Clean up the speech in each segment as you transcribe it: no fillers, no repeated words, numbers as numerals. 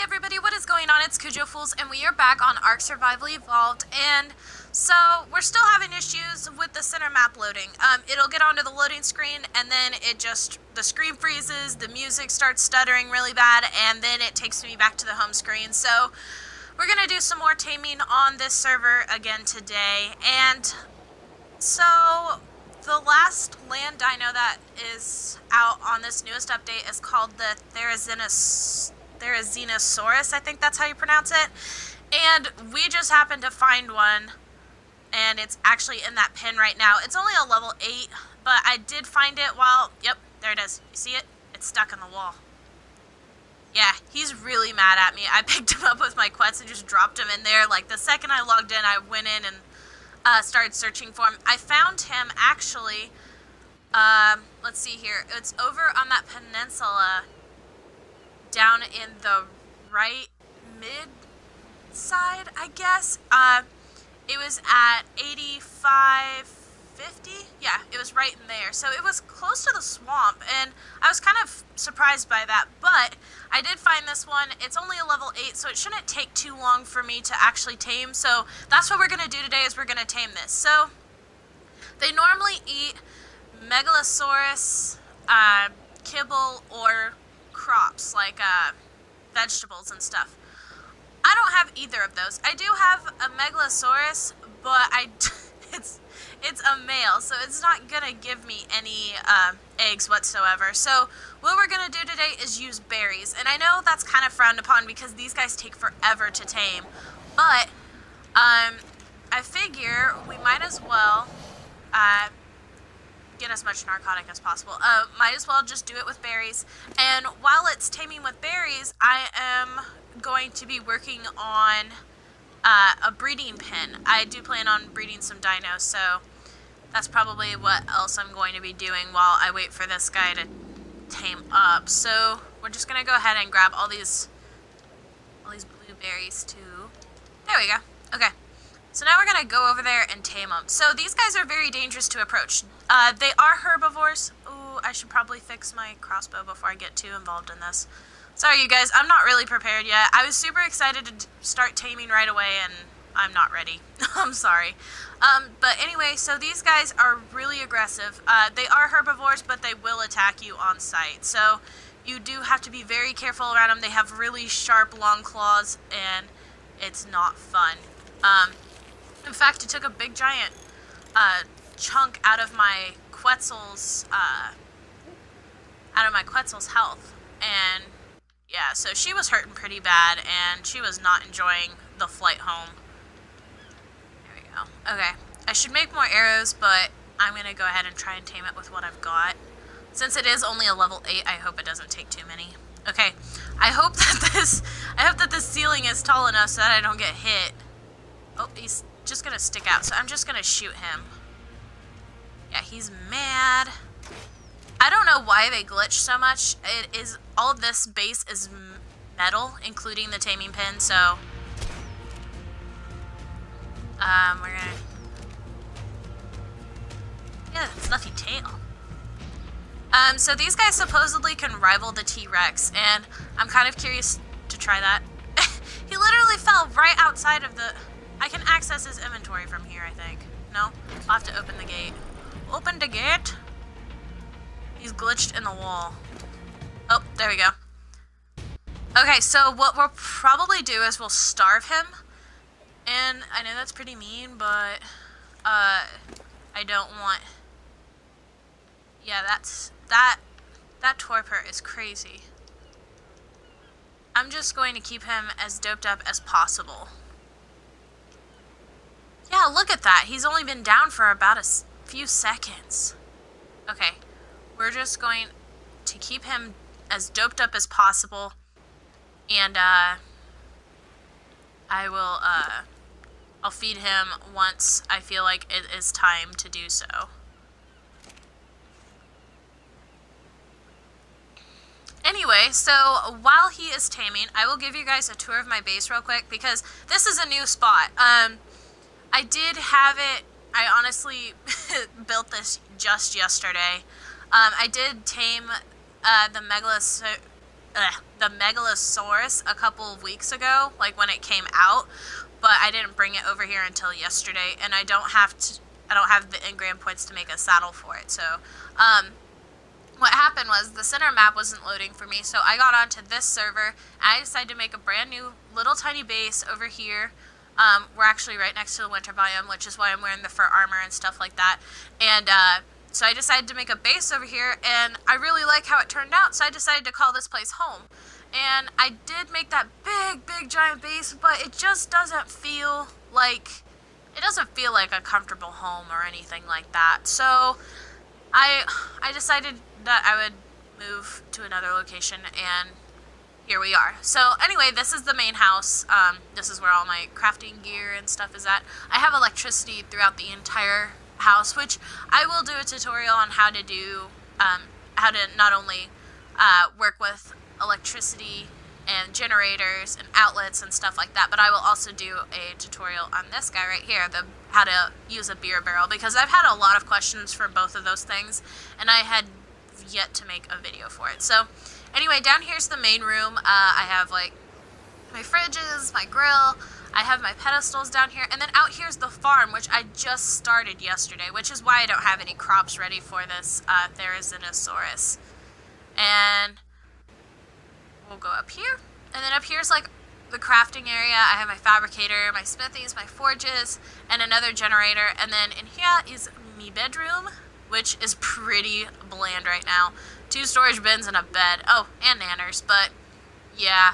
everybody, what is going on? It's Cujo Fools, and we are back on Ark Survival Evolved, and so we're still having issues with the center map loading. It'll get onto the loading screen, and then the screen freezes, the music starts stuttering really bad, and then it takes me back to the home screen. So we're going to do some more taming on this server again today, and so the last land dino that is out on this newest update is called the Therizinosaurus, I think that's how you pronounce it. And we just happened to find one, and it's actually in that pen right now. It's only a level 8, but I did find it while, yep, there it is. You see it? It's stuck in the wall. Yeah, he's really mad at me. I picked him up with my quets and just dropped him in there. Like, the second I logged in, I went in and started searching for him. I found him, actually, let's see here. It's over on that peninsula down in the right mid side, I guess. It was at 8550. Yeah, it was right in there. So it was close to the swamp, and I was kind of surprised by that. But I did find this one. It's only a level 8, so it shouldn't take too long for me to actually tame. So that's what we're going to do today, is we're going to tame this. So they normally eat Megalosaurus, kibble, or crops, like vegetables and stuff. I don't have either of those. I do have a Megalosaurus, but it's a male, so it's not gonna give me any eggs whatsoever. So what we're gonna do today is use berries, and I know that's kind of frowned upon because these guys take forever to tame, but I figure we might as well get as much narcotic as possible. Might as well just do it with berries. And while it's taming with berries, I am going to be working on a breeding pen. I do plan on breeding some dinos, so that's probably what else I'm going to be doing while I wait for this guy to tame up. So we're just gonna go ahead and grab all these blueberries too. There we go. Okay. So now we're going to go over there and tame them. So these guys are very dangerous to approach. They are herbivores. Ooh, I should probably fix my crossbow before I get too involved in this. Sorry, you guys. I'm not really prepared yet. I was super excited to start taming right away, and I'm not ready. I'm sorry. But anyway, so these guys are really aggressive. They are herbivores, but they will attack you on sight. So you do have to be very careful around them. They have really sharp, long claws, and it's not fun. In fact, it took a big giant chunk out of my Quetzal's health, and yeah, so she was hurting pretty bad, and she was not enjoying the flight home. There we go. Okay, I should make more arrows, but I'm gonna go ahead and try and tame it with what I've got. Since it is only a level 8, I hope it doesn't take too many. Okay, I hope that this ceiling is tall enough so that I don't get hit. Oh, he's just gonna stick out, so I'm just gonna shoot him. Yeah, he's mad. I don't know why they glitch so much. All of this base is metal, including the taming pin, so we're gonna get a fluffy tail. So these guys supposedly can rival the T-Rex, and I'm kind of curious to try that. He literally fell right outside of the... I can access his inventory from here, I think. No? I'll have to open the gate. Open the gate? He's glitched in the wall. Oh, there we go. Okay, so what we'll probably do is we'll starve him. And I know that's pretty mean, but I don't want... Yeah, that torpor is crazy. I'm just going to keep him as doped up as possible. Yeah, look at that. He's only been down for about a few seconds. Okay, we're just going to keep him as doped up as possible, and I'll feed him once I feel like it is time to do so. Anyway, so while he is taming, I will give you guys a tour of my base real quick, because this is a new spot. I did have it, I honestly built this just yesterday. I did tame the the Megalosaurus a couple of weeks ago, like when it came out, but I didn't bring it over here until yesterday, and I don't have the engram points to make a saddle for it. So, what happened was the center map wasn't loading for me, so I got onto this server, and I decided to make a brand new little tiny base over here. We're actually right next to the winter biome, which is why I'm wearing the fur armor and stuff like that. And so I decided to make a base over here, and I really like how it turned out, so I decided to call this place home. And I did make that big giant base, but it just doesn't feel like a comfortable home or anything like that. So I decided that I would move to another location, and here we are. So anyway, this is the main house. This is where all my crafting gear and stuff is at. I have electricity throughout the entire house, which I will do a tutorial on how to do, how to not only work with electricity and generators and outlets and stuff like that, but I will also do a tutorial on this guy right here, how to use a beer barrel, because I've had a lot of questions for both of those things, and I had yet to make a video for it. So anyway, down here's the main room. I have like my fridges, my grill, I have my pedestals down here, and then out here's the farm, which I just started yesterday, which is why I don't have any crops ready for this Therizinosaurus. And we'll go up here, and then up here's like the crafting area. I have my fabricator, my smithies, my forges, and another generator, and then in here is me bedroom, which is pretty bland right now. 2 storage bins and a bed. Oh, and nanners, but yeah,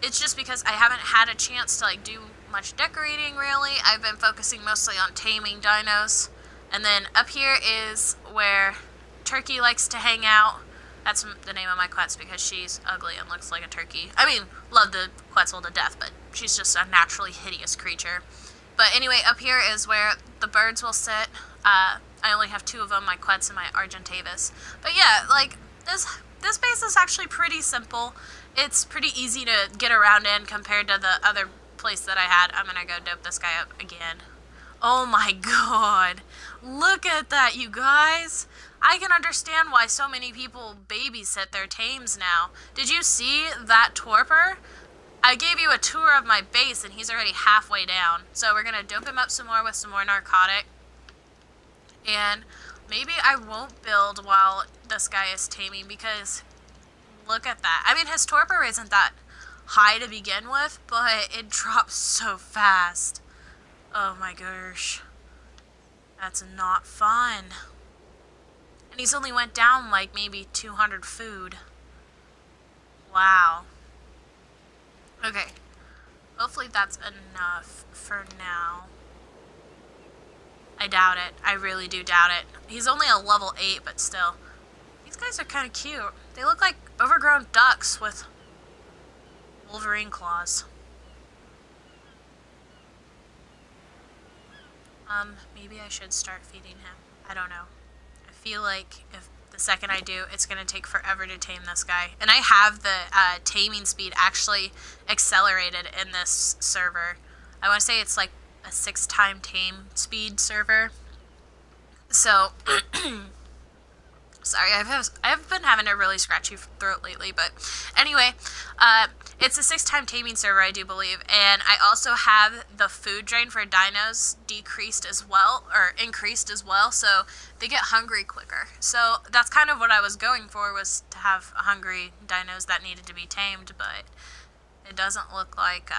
it's just because I haven't had a chance to like do much decorating really. I've been focusing mostly on taming dinos. And then up here is where Turkey likes to hang out. That's the name of my Quetz because she's ugly and looks like a turkey. I mean, love the Quetzal to death, but she's just a naturally hideous creature. But anyway, up here is where the birds will sit. I only have 2 of them, my Quetz and my Argentavis. But yeah, like, this base is actually pretty simple. It's pretty easy to get around in compared to the other place that I had. I'm gonna go dope this guy up again. Oh my god. Look at that, you guys. I can understand why so many people babysit their tames now. Did you see that torpor? I gave you a tour of my base and he's already halfway down. So we're gonna dope him up some more with some more narcotic. And maybe I won't build while this guy is taming because look at that. I mean, his torpor isn't that high to begin with, but it drops so fast. Oh my gosh. That's not fun. And he's only went down like maybe 200 food. Wow. Okay. Hopefully that's enough for now. I doubt it. I really do doubt it. He's only a level 8, but still. These guys are kind of cute. They look like overgrown ducks with Wolverine claws. Maybe I should start feeding him. I don't know. I feel like if the second I do, it's going to take forever to tame this guy. And I have the taming speed actually accelerated in this server. I want to say it's like a 6-time tame speed server. So, sorry, I've been having a really scratchy throat lately, but anyway, it's a 6-time taming server, I do believe, and I also have the food drain for dinos decreased as well, or increased as well, so they get hungry quicker. So that's kind of what I was going for, was to have hungry dinos that needed to be tamed, but it doesn't look like,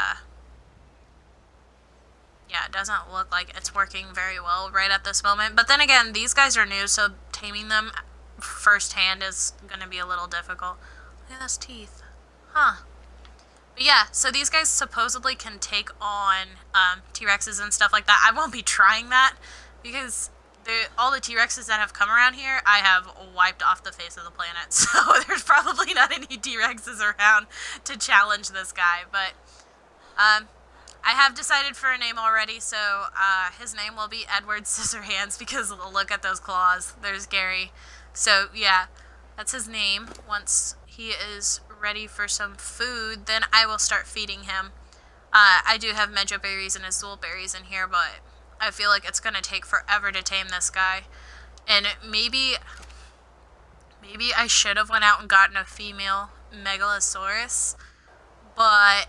yeah, it doesn't look like it's working very well right at this moment. But then again, these guys are new, so taming them firsthand is going to be a little difficult. Look at those teeth. Huh. But yeah, so these guys supposedly can take on T-Rexes and stuff like that. I won't be trying that because all the T-Rexes that have come around here, I have wiped off the face of the planet. So there's probably not any T-Rexes around to challenge this guy. But I have decided for a name already, so his name will be Edward Scissorhands because look at those claws. There's Gary. So yeah, that's his name. Once he is ready for some food, then I will start feeding him. I do have Medjo berries and azul berries in here, but I feel like it's going to take forever to tame this guy. And maybe I should have went out and gotten a female Megalosaurus, but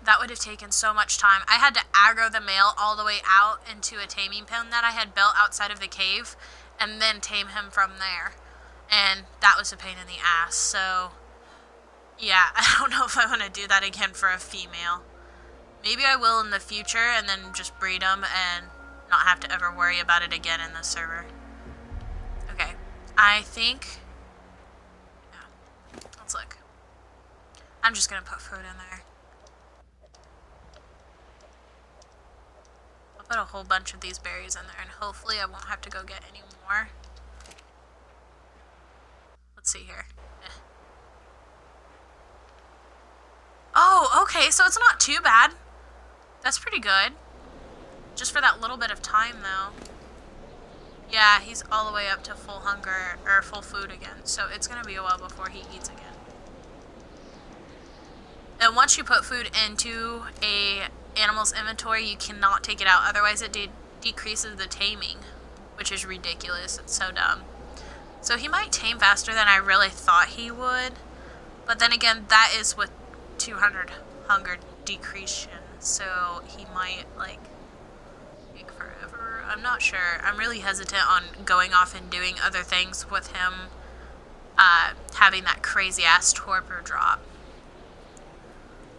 that would have taken so much time. I had to aggro the male all the way out into a taming pen that I had built outside of the cave, and then tame him from there. And that was a pain in the ass, so yeah, I don't know if I want to do that again for a female. Maybe I will in the future, and then just breed them and not have to ever worry about it again in the server. Okay, I think... yeah, let's look. I'm just gonna put food in there. I'll put a whole bunch of these berries in there, and hopefully I won't have to go get any more. Let's see here. Oh, okay, so it's not too bad. That's pretty good. Just for that little bit of time, though. Yeah, he's all the way up to full hunger, or full food again, so it's gonna be a while before he eats again. And once you put food into a animal's inventory, you cannot take it out, otherwise it decreases the taming, which is ridiculous. It's so dumb. So he might tame faster than I really thought he would, but then again, that is with 200 hunger decretion, so he might, like, take forever. I'm not sure. I'm really hesitant on going off and doing other things with him having that crazy ass torpor drop.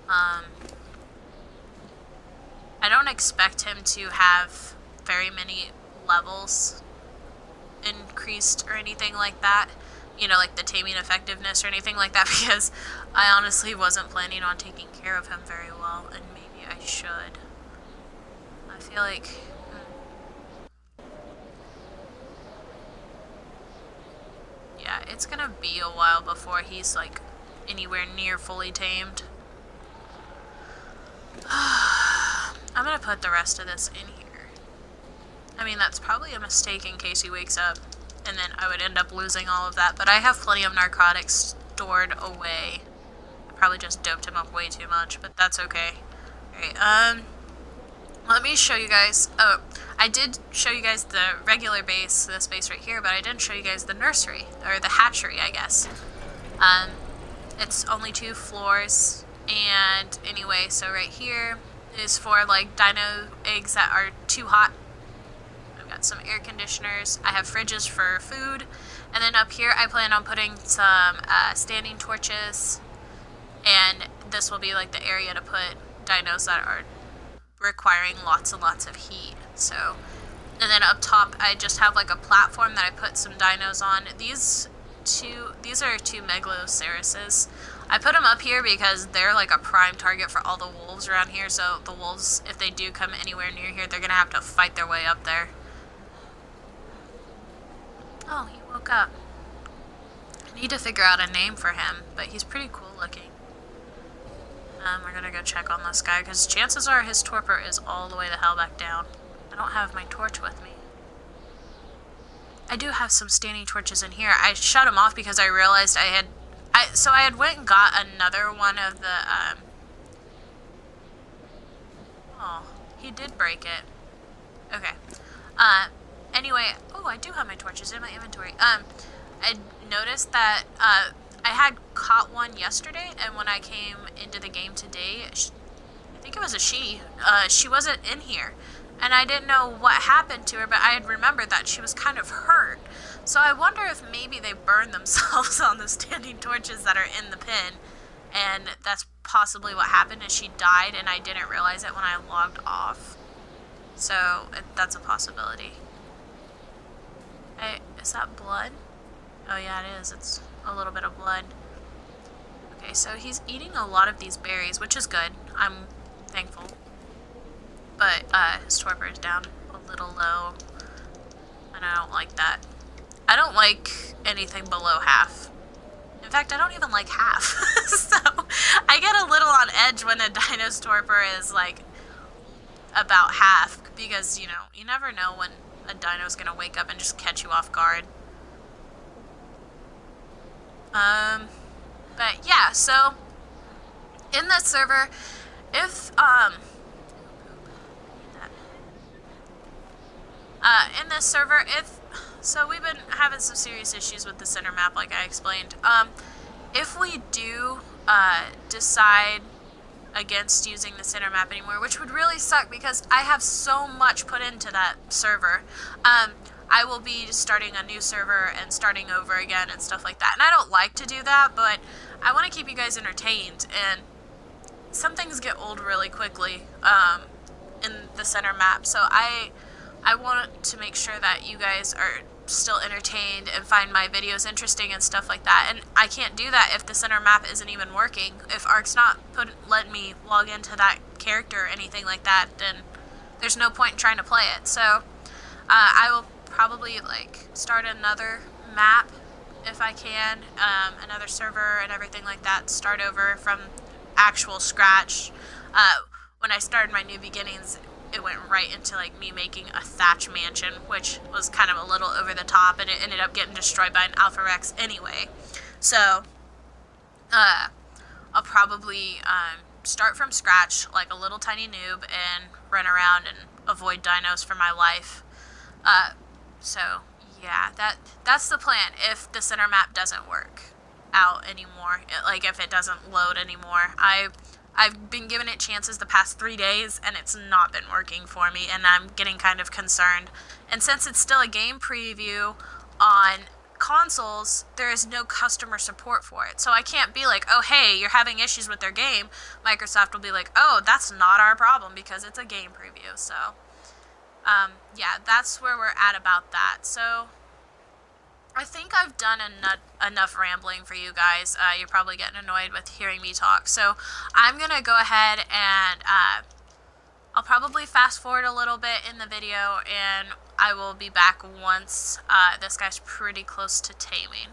I don't expect him to have very many levels increased or anything like that. You know, like the taming effectiveness or anything like that, because I honestly wasn't planning on taking care of him very well, and maybe I should. I feel like... yeah, it's gonna be a while before he's, like, anywhere near fully tamed. I'm gonna put the rest of this in here. I mean, that's probably a mistake in case he wakes up, and then I would end up losing all of that, but I have plenty of narcotics stored away. I probably just doped him up way too much, but that's okay. Alright, let me show you guys. Oh, I did show you guys the regular base, this base right here, but I didn't show you guys the nursery, or the hatchery, I guess. It's only 2 floors, and anyway, so right here is for, like, dino eggs that are too hot. I've got some air conditioners. I have fridges for food, and then up here I plan on putting some standing torches, and this will be, like, the area to put dinos that are requiring lots and lots of heat. So, and then up top I just have, like, a platform that I put some dinos on. These are 2 Megalosauruses. I put them up here because they're, like, a prime target for all the wolves around here, so the wolves, if they do come anywhere near here, they're gonna have to fight their way up there. Oh, he woke up. I need to figure out a name for him, but he's pretty cool looking. We're gonna go check on this guy, because chances are his torpor is all the way the hell back down. I don't have my torch with me. I do have some standing torches in here. I shut them off because I realized I had went and got another one of the, oh, he did break it. Okay. Anyway, oh, I do have my torches in my inventory. I noticed that, I had caught one yesterday, and when I came into the game today, I think it was a she wasn't in here. And I didn't know what happened to her, but I had remembered that she was kind of hurt. So I wonder if maybe they burned themselves on the standing torches that are in the pin, and that's possibly what happened, is she died and I didn't realize it when I logged off. So that's a possibility. Is that blood? Oh yeah, it is. It's a little bit of blood. Okay, so he's eating a lot of these berries, which is good. I'm thankful. But his torpor is down a little low, and I don't like that. I don't like anything below half. In fact, I don't even like half. So I get a little on edge when a dino's torpor is, like, about half, because, you know, you never know when a dino's gonna wake up and just catch you off guard. But yeah, so in this server, if in this server, so we've been having some serious issues with the center map, like I explained. if we do decide against using the center map anymore, which would really suck because I have so much put into that server, I will be starting a new server and starting over again and stuff like that. And I don't like to do that, but I want to keep you guys entertained, and some things get old really quickly in the center map, so I want to make sure that you guys are still entertained and find my videos interesting and stuff like that. And I can't do that if the center map isn't even working. If Ark's not letting me log into that character or anything like that, then there's no point in trying to play it. So I will probably like start another map if I can, another server and everything like that, start over from actual scratch. When I started my New Beginnings, it went right into like me making a thatch mansion, which was kind of a little over the top, and it ended up getting destroyed by an Alpha Rex anyway. So I'll probably start from scratch like a little tiny noob and run around and avoid dinos for my life. So yeah, that's the plan if the center map doesn't work out anymore, like if it doesn't load anymore. I've been giving it chances the past 3 days, and it's not been working for me, and I'm getting kind of concerned. And since it's still a game preview on consoles, there is no customer support for it. So I can't be like, oh, hey, you're having issues with their game. Microsoft will be like, oh, that's not our problem because it's a game preview. So, yeah, that's where we're at about that. So I think I've done enough rambling for you guys. You're probably getting annoyed with hearing me talk. So I'm going to go ahead and I'll probably fast forward a little bit in the video, and I will be back once this guy's pretty close to taming.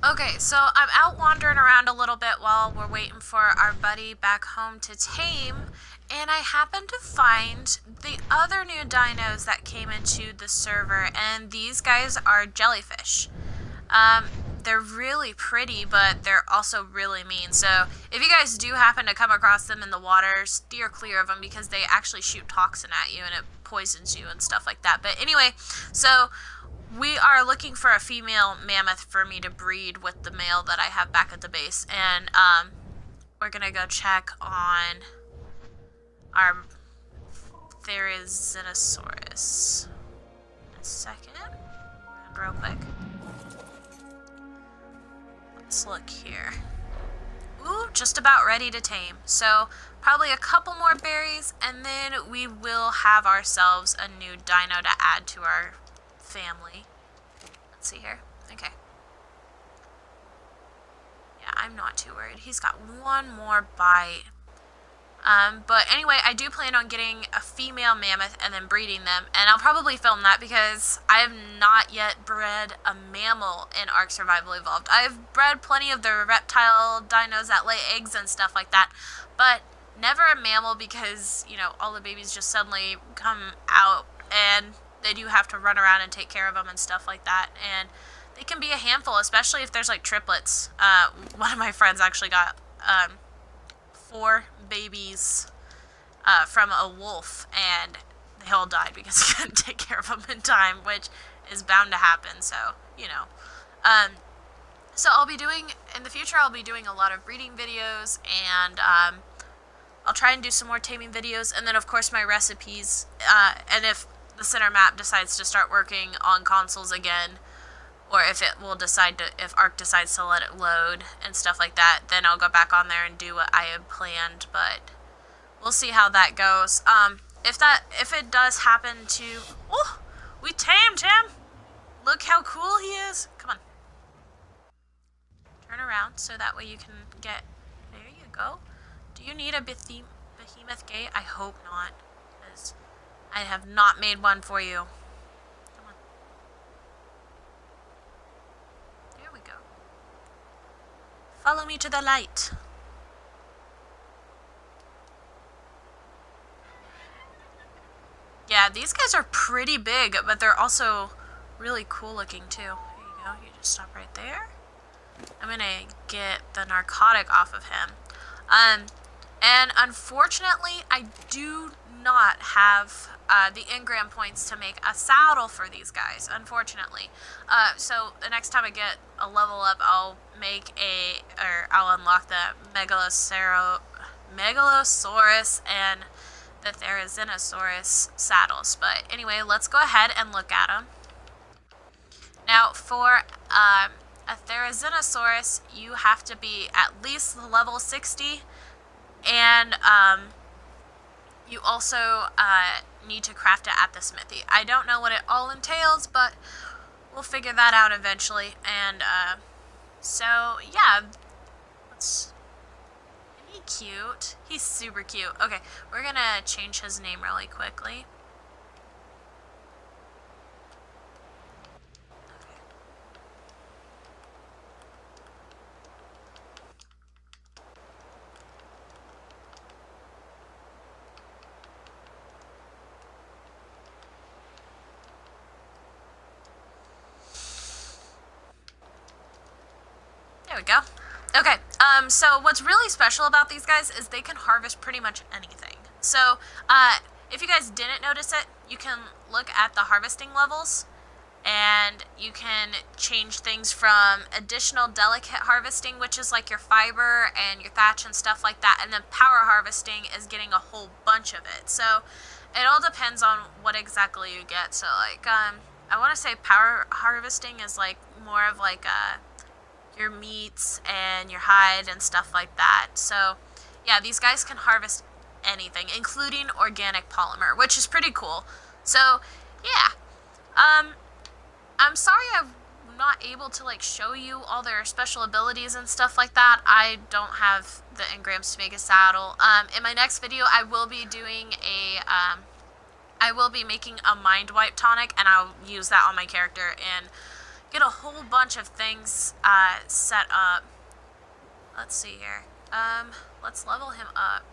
Okay, so I'm out wandering around a little bit while we're waiting for our buddy back home to tame, and I happened to find the other new dinos that came into the server, and these guys are jellyfish. They're really pretty, but they're also really mean. So if you guys do happen to come across them in the water, steer clear of them because they actually shoot toxin at you and it poisons you and stuff like that. But anyway, so we are looking for a female mammoth for me to breed with the male that I have back at the base. And we're going to go check on our Therizinosaurus. A second. Real quick. Let's look here. Ooh, just about ready to tame. So probably a couple more berries, and then we will have ourselves a new dino to add to our family. Let's see here. Okay. Yeah, I'm not too worried. He's got one more bite. But anyway, I do plan on getting a female mammoth and then breeding them, and I'll probably film that because I have not yet bred a mammal in Ark Survival Evolved. I've bred plenty of the reptile dinos that lay eggs and stuff like that, but never a mammal because, you know, all the babies just suddenly come out, and they do have to run around and take care of them and stuff like that, and they can be a handful, especially if there's like triplets. One of my friends actually got 4 babies from a wolf, and they all died because he couldn't take care of them in time, which is bound to happen. So, you know, so I'll be doing in the future, I'll be doing a lot of breeding videos, and I'll try and do some more taming videos, and then of course my recipes, and if the center map decides to start working on consoles again, or if it will decide to, if Ark decides to let it load and stuff like that, then I'll go back on there and do what I had planned, but we'll see how that goes. If it does happen to, oh, we tamed him! Look how cool he is! Come on. Turn around so that way you can get, there you go. Do you need a behemoth gate? I hope not, because I have not made one for you. Follow me to the light. Yeah, these guys are pretty big, but they're also really cool looking too. There you go. You just stop right there. I'm gonna get the narcotic off of him. And unfortunately, I do not have the engram points to make a saddle for these guys, unfortunately. So the next time I get a level up, I'll I'll unlock the Megalosaurus and the Therizinosaurus saddles. But anyway, let's go ahead and look at them. Now, for a Therizinosaurus, you have to be at least level 60, and you also need to craft it at the smithy. I don't know what it all entails, but we'll figure that out eventually. And so yeah, isn't he cute? He's super cute. Okay, we're gonna change his name really quickly. There we go. Okay, so what's really special about these guys is they can harvest pretty much anything. So, if you guys didn't notice it, you can look at the harvesting levels, and you can change things from additional delicate harvesting, which is like your fiber and your thatch and stuff like that, and then power harvesting is getting a whole bunch of it. So, it all depends on what exactly you get. So, like, I want to say power harvesting is like more of like your meats and your hide and stuff like that. So yeah, these guys can harvest anything, including organic polymer, which is pretty cool. So yeah, I'm sorry I'm not able to like show you all their special abilities and stuff like that. I don't have the engrams to make a saddle. In my next video, I will be doing I will be making a mind wipe tonic, and I'll use that on my character and get a whole bunch of things set up. Let's see here. Let's level him up.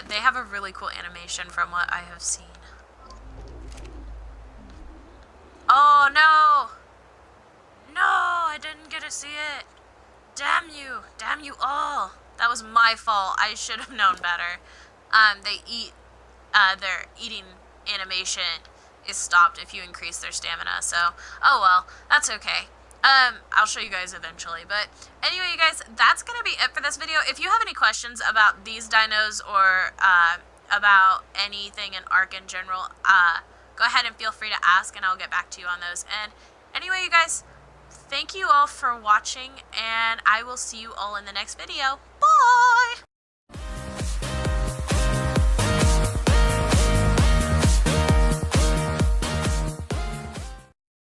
They have a really cool animation from what I have seen. Oh no! No, I didn't get to see it. Damn you! Damn you all! That was my fault. I should have known better. Their eating animation is stopped if you increase their stamina, so oh well, that's okay. I'll show you guys eventually. But anyway, you guys, that's gonna be it for this video. If you have any questions about these dinos or about anything in Ark in general, go ahead and feel free to ask, and I'll get back to you on those. And anyway, you guys, thank you all for watching, and I will see you all in the next video.